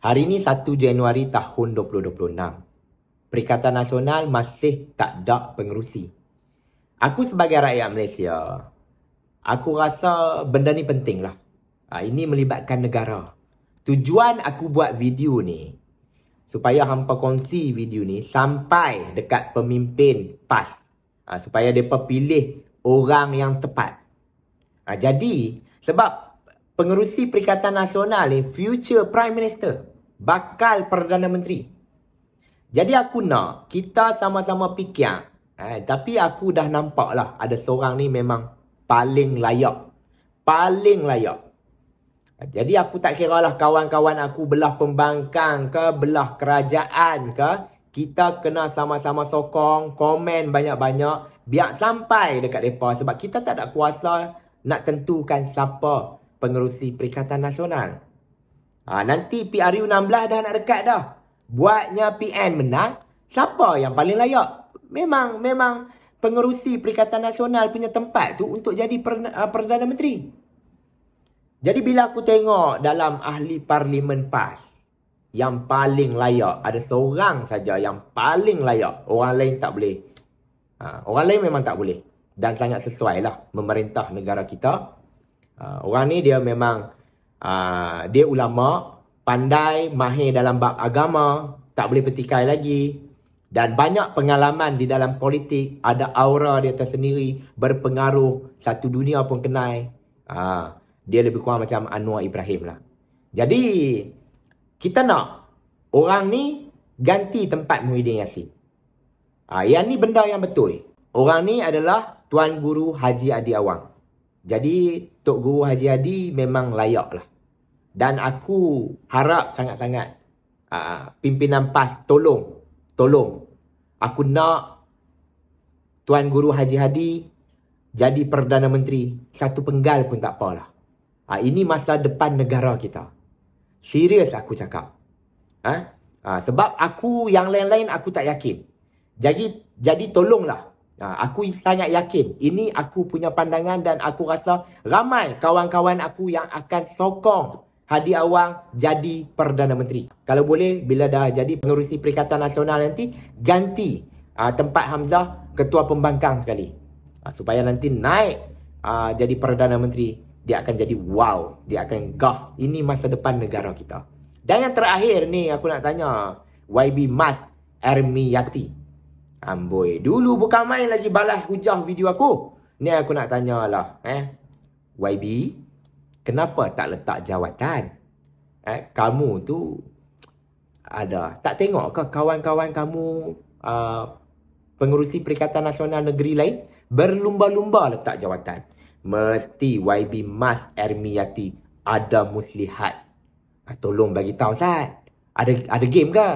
Hari ini 1 Januari tahun 2026. Perikatan Nasional masih tak ada pengerusi. Aku sebagai rakyat Malaysia, aku rasa benda ni penting lah. Ini melibatkan negara. Tujuan aku buat video ni, supaya hampa kongsi video ni sampai dekat pemimpin PAS. Supaya mereka pilih orang yang tepat. Jadi, sebab pengerusi Perikatan Nasional ni future Prime Minister, bakal Perdana Menteri. Jadi aku nak kita sama-sama fikir. Tapi aku dah nampak lah ada seorang ni memang paling layak. Paling layak. Jadi aku tak kira lah kawan-kawan aku belah pembangkang ke, belah kerajaan ke. Kita kena sama-sama sokong, komen banyak-banyak. Biar sampai dekat mereka. Sebab kita tak ada kuasa nak tentukan siapa pengerusi Perikatan Nasional. Nanti PRU 16 dah nak dekat dah. Buatnya PN menang, siapa yang paling layak? Memang pengerusi Perikatan Nasional punya tempat tu untuk jadi Perdana Menteri. Jadi bila aku tengok dalam ahli parlimen PAS, yang paling layak, ada seorang saja yang paling layak. Orang lain tak boleh. Orang lain memang tak boleh. Dan sangat sesuai lah memerintah negara kita. Orang ni dia memang, dia ulama, pandai, mahir dalam bab agama, tak boleh petikai lagi. Dan banyak pengalaman di dalam politik, ada aura dia tersendiri, berpengaruh, satu dunia pun kenal. Dia lebih kurang macam Anwar Ibrahim lah. Jadi, kita nak orang ni ganti tempat Muhyiddin Yassin. Yang ni benda yang betul. Orang ni adalah Tuan Guru Haji Adi Awang. Jadi, Tok Guru Haji Adi memang layak lah. Dan aku harap sangat-sangat pimpinan PAS tolong. Aku nak Tuan Guru Haji Hadi jadi Perdana Menteri. Satu penggal pun tak apalah. Ini masa depan negara kita. Serius aku cakap. Sebab aku yang lain-lain aku tak yakin. Jadi tolonglah. Aku sangat yakin. Ini aku punya pandangan dan aku rasa ramai kawan-kawan aku yang akan sokong Hadi Awang jadi Perdana Menteri. Kalau boleh, bila dah jadi pengerusi Perikatan Nasional nanti, ganti tempat Hamzah ketua pembangkang sekali. Supaya nanti naik jadi Perdana Menteri, dia akan jadi wow. Dia akan gah. Ini masa depan negara kita. Dan yang terakhir ni, aku nak tanya YB Mas Ermiyati. Amboi, dulu bukan main lagi balas hujah video aku. Ni aku nak tanya lah. YB, kenapa tak letak jawatan? Kamu tu tak tengok ke kawan-kawan kamu pengerusi Perikatan Nasional negeri lain berlumba-lumba letak jawatan? Mesti YB Mas Ermiyati ada muslihat. Tolong bagi tahu Ustaz. Ada game ke?